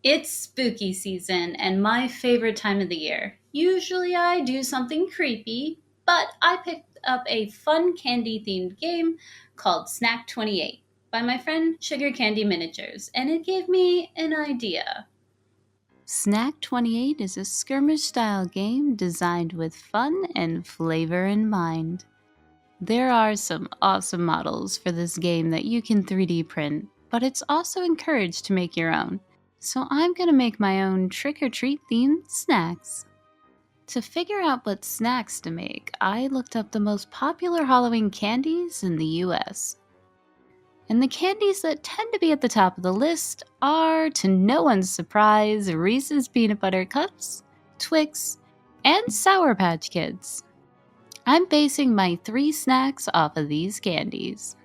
It's spooky season and my favorite time of the year. Usually I do something creepy, but I picked up a fun candy themed game called Snak28 by my friend Sugar Candy Miniatures, and it gave me an idea. Snak28 is a skirmish style game designed with fun and flavor in mind. There are some awesome models for this game that you can 3D print, but it's also encouraged to make your own. So I'm gonna make my own trick-or-treat themed snacks. To figure out what snacks to make, I looked up the most popular Halloween candies in the US. And the candies that tend to be at the top of the list are, to no one's surprise, Reese's Peanut Butter Cups, Twix, and Sour Patch Kids. I'm basing my 3 snacks off of these candies.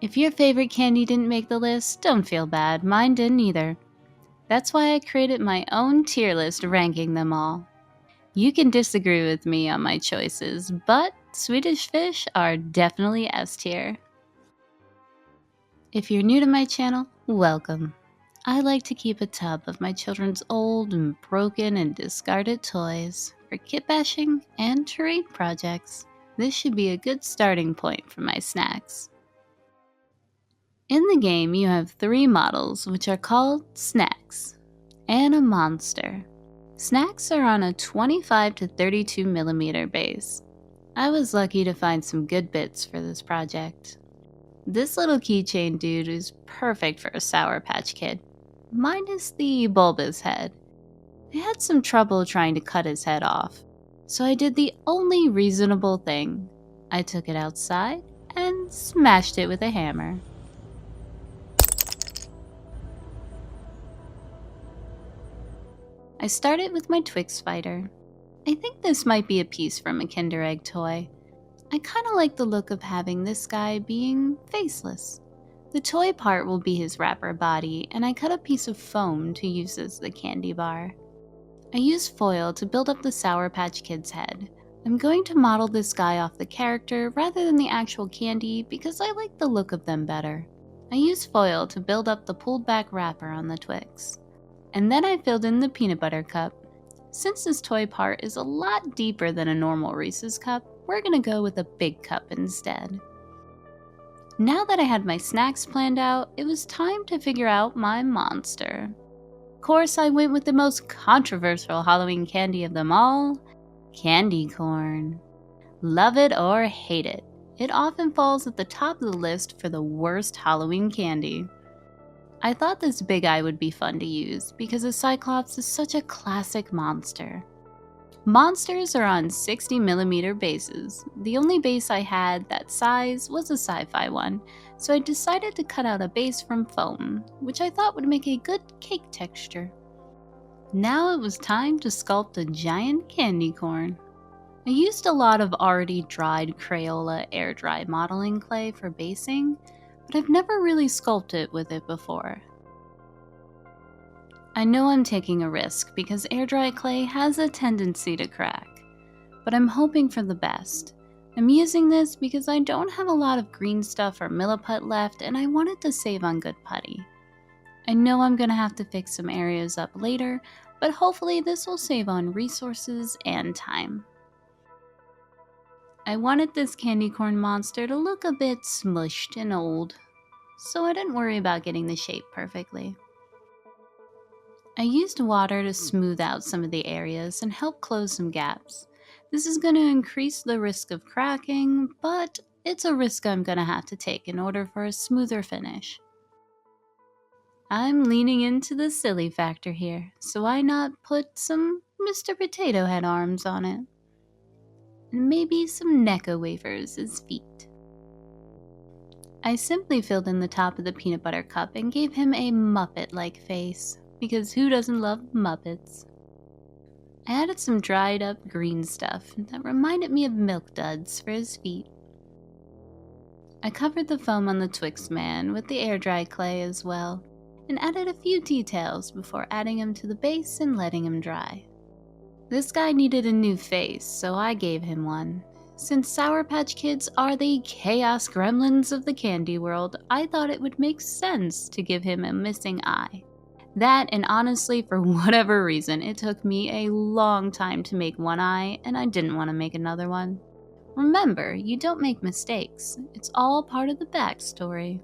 If your favorite candy didn't make the list, don't feel bad, mine didn't either. That's why I created my own tier list ranking them all. You can disagree with me on my choices, but Swedish Fish are definitely S tier. If you're new to my channel, welcome. I like to keep a tub of my children's old and broken and discarded toys for kit bashing and terrain projects. This should be a good starting point for my snacks. In the game, you have 3 models, which are called snacks, and a monster. Snacks are on a 25 to 32 millimeter base. I was lucky to find some good bits for this project. This little keychain dude is perfect for a Sour Patch Kid, minus the bulbous head. I had some trouble trying to cut his head off, so I did the only reasonable thing. I took it outside and smashed it with a hammer. I started with my Twix fighter. I think this might be a piece from a Kinder Egg toy. I kinda like the look of having this guy being faceless. The toy part will be his wrapper body, and I cut a piece of foam to use as the candy bar. I used foil to build up the Sour Patch Kid's head. I'm going to model this guy off the character rather than the actual candy because I like the look of them better. I used foil to build up the pulled back wrapper on the Twix. And then I filled in the peanut butter cup. Since this toy part is a lot deeper than a normal Reese's cup, we're gonna go with a big cup instead. Now that I had my snacks planned out, it was time to figure out my monster. Of course, I went with the most controversial Halloween candy of them all, candy corn. Love it or hate it, it often falls at the top of the list for the worst Halloween candy. I thought this big eye would be fun to use because a Cyclops is such a classic monster. Monsters are on 60mm bases. The only base I had that size was a sci-fi one, so I decided to cut out a base from foam, which I thought would make a good cake texture. Now it was time to sculpt a giant candy corn. I used a lot of already dried Crayola air dry modeling clay for basing, but I've never really sculpted with it before. I know I'm taking a risk because air dry clay has a tendency to crack, but I'm hoping for the best. I'm using this because I don't have a lot of green stuff or milliput left and I wanted to save on good putty. I know I'm gonna have to fix some areas up later, but hopefully this will save on resources and time. I wanted this candy corn monster to look a bit smushed and old, so I didn't worry about getting the shape perfectly. I used water to smooth out some of the areas and help close some gaps. This is going to increase the risk of cracking, but it's a risk I'm going to have to take in order for a smoother finish. I'm leaning into the silly factor here, so why not put some Mr. Potato Head arms on it? And maybe some Necco wafers as feet. I simply filled in the top of the peanut butter cup and gave him a Muppet-like face, because who doesn't love Muppets? I added some dried up green stuff that reminded me of Milk Duds for his feet. I covered the foam on the Twix Man with the air dry clay as well, and added a few details before adding him to the base and letting him dry. This guy needed a new face, so I gave him one. Since Sour Patch Kids are the chaos gremlins of the candy world, I thought it would make sense to give him a missing eye. That, and honestly, for whatever reason, it took me a long time to make one eye, and I didn't want to make another one. Remember, you don't make mistakes. It's all part of the backstory.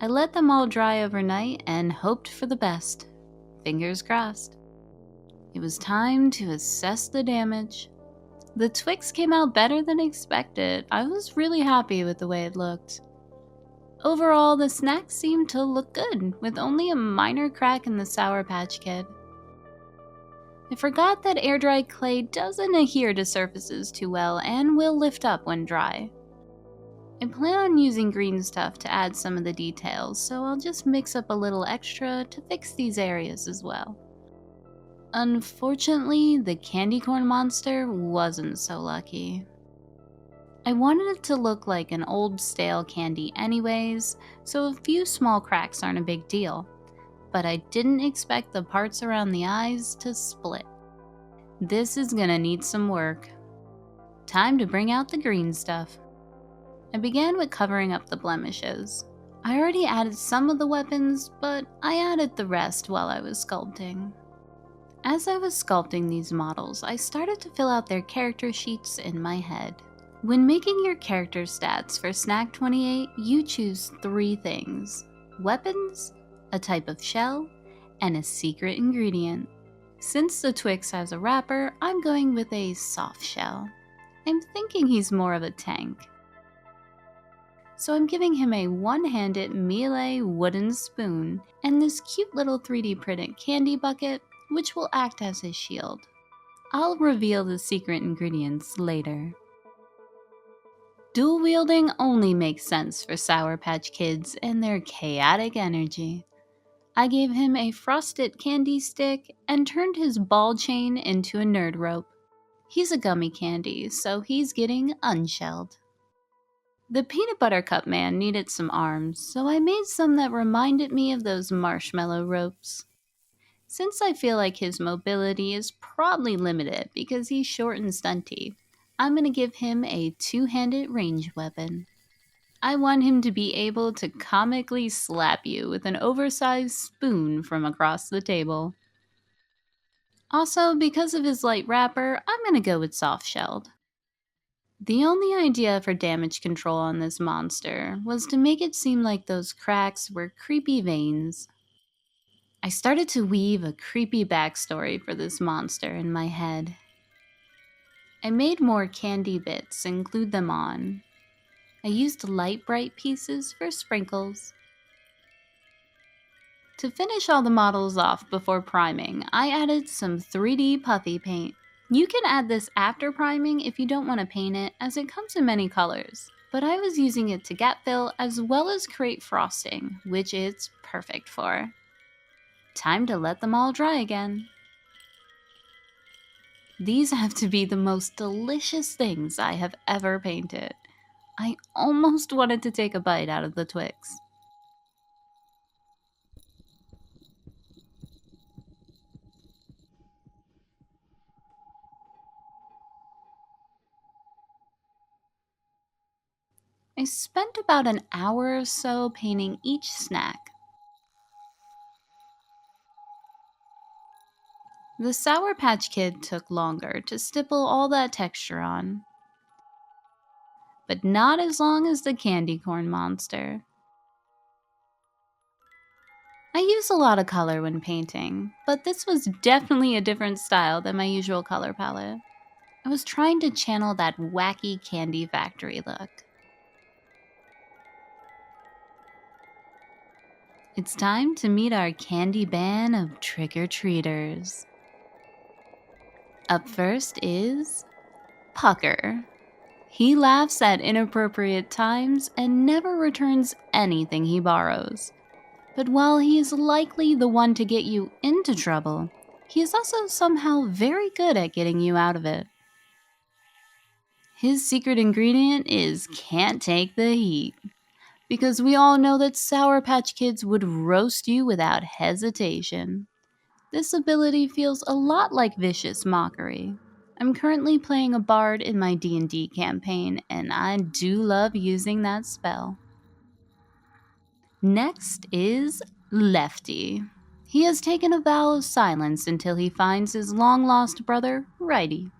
I let them all dry overnight and hoped for the best. Fingers crossed. It was time to assess the damage. The Twix came out better than expected. I was really happy with the way it looked. Overall, the snack seemed to look good, with only a minor crack in the Sour Patch Kid. I forgot that air-dried clay doesn't adhere to surfaces too well and will lift up when dry. I plan on using green stuff to add some of the details, so I'll just mix up a little extra to fix these areas as well. Unfortunately, the candy corn monster wasn't so lucky. I wanted it to look like an old stale candy anyways, so a few small cracks aren't a big deal, but I didn't expect the parts around the eyes to split. This is gonna need some work. Time to bring out the green stuff. I began with covering up the blemishes. I already added some of the weapons, but I added the rest while I was sculpting. As I was sculpting these models, I started to fill out their character sheets in my head. When making your character stats for Snak28, you choose 3 things: weapons, a type of shell, and a secret ingredient. Since the Twix has a wrapper, I'm going with a soft shell. I'm thinking he's more of a tank. So I'm giving him a one-handed melee wooden spoon and this cute little 3D printed candy bucket, which will act as his shield. I'll reveal the secret ingredients later. Dual wielding only makes sense for Sour Patch Kids and their chaotic energy. I gave him a frosted candy stick and turned his ball chain into a nerd rope. He's a gummy candy, so he's getting unshelled. The peanut butter cup man needed some arms, so I made some that reminded me of those marshmallow ropes. Since I feel like his mobility is probably limited because he's short and stunty, I'm going to give him a two-handed range weapon. I want him to be able to comically slap you with an oversized spoon from across the table. Also, because of his light wrapper, I'm going to go with soft-shelled. The only idea for damage control on this monster was to make it seem like those cracks were creepy veins. I started to weave a creepy backstory for this monster in my head. I made more candy bits and glued them on. I used light bright pieces for sprinkles. To finish all the models off before priming, I added some 3D puffy paint. You can add this after priming if you don't want to paint it, as it comes in many colors, but I was using it to gap fill as well as create frosting, which it's perfect for. Time to let them all dry again. These have to be the most delicious things I have ever painted. I almost wanted to take a bite out of the Twix. I spent about an hour or so painting each snack. The Sour Patch Kid took longer to stipple all that texture on, but not as long as the candy corn monster. I use a lot of color when painting, but this was definitely a different style than my usual color palette. I was trying to channel that wacky candy factory look. It's time to meet our candy band of trick-or-treaters. Up first is Pucker. He laughs at inappropriate times and never returns anything he borrows. But while he is likely the one to get you into trouble, he is also somehow very good at getting you out of it. His secret ingredient is can't take the heat, because we all know that Sour Patch Kids would roast you without hesitation. This ability feels a lot like Vicious Mockery. I'm currently playing a bard in my D&D campaign, and I do love using that spell. Next is Lefty. He has taken a vow of silence until he finds his long-lost brother, Righty.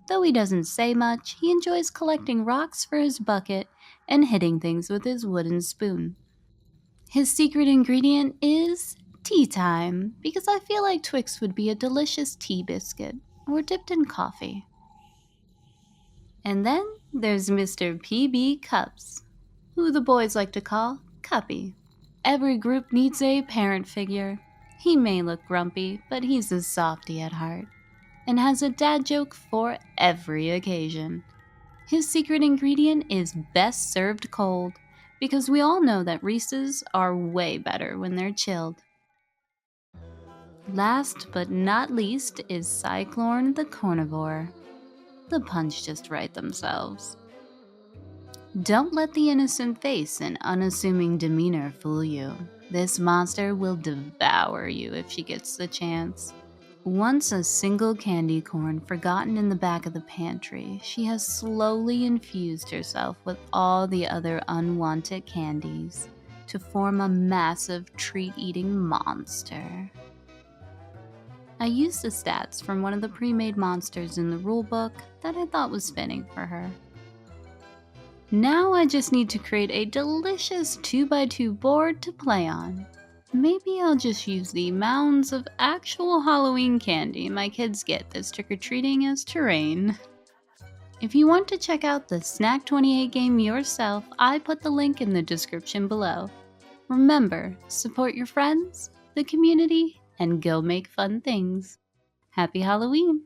Though he doesn't say much, he enjoys collecting rocks for his bucket and hitting things with his wooden spoon. His secret ingredient is tea time, because I feel like Twix would be a delicious tea biscuit, or dipped in coffee. And then there's Mr. PB Cups, who the boys like to call Cuppy. Every group needs a parent figure. He may look grumpy, but he's a softie at heart, and has a dad joke for every occasion. His secret ingredient is best served cold, because we all know that Reese's are way better when they're chilled. Last but not least is Cyclorn the Carnivore. The puns just write themselves. Don't let the innocent face and unassuming demeanor fool you. This monster will devour you if she gets the chance. Once a single candy corn forgotten in the back of the pantry, she has slowly infused herself with all the other unwanted candies to form a massive treat-eating monster. I used the stats from one of the pre-made monsters in the rulebook that I thought was fitting for her. Now I just need to create a delicious 2x2 board to play on. Maybe I'll just use the mounds of actual Halloween candy my kids get this trick-or-treating as terrain. If you want to check out the Snak28 game yourself, I put the link in the description below. Remember, support your friends, the community, and go make fun things. Happy Halloween!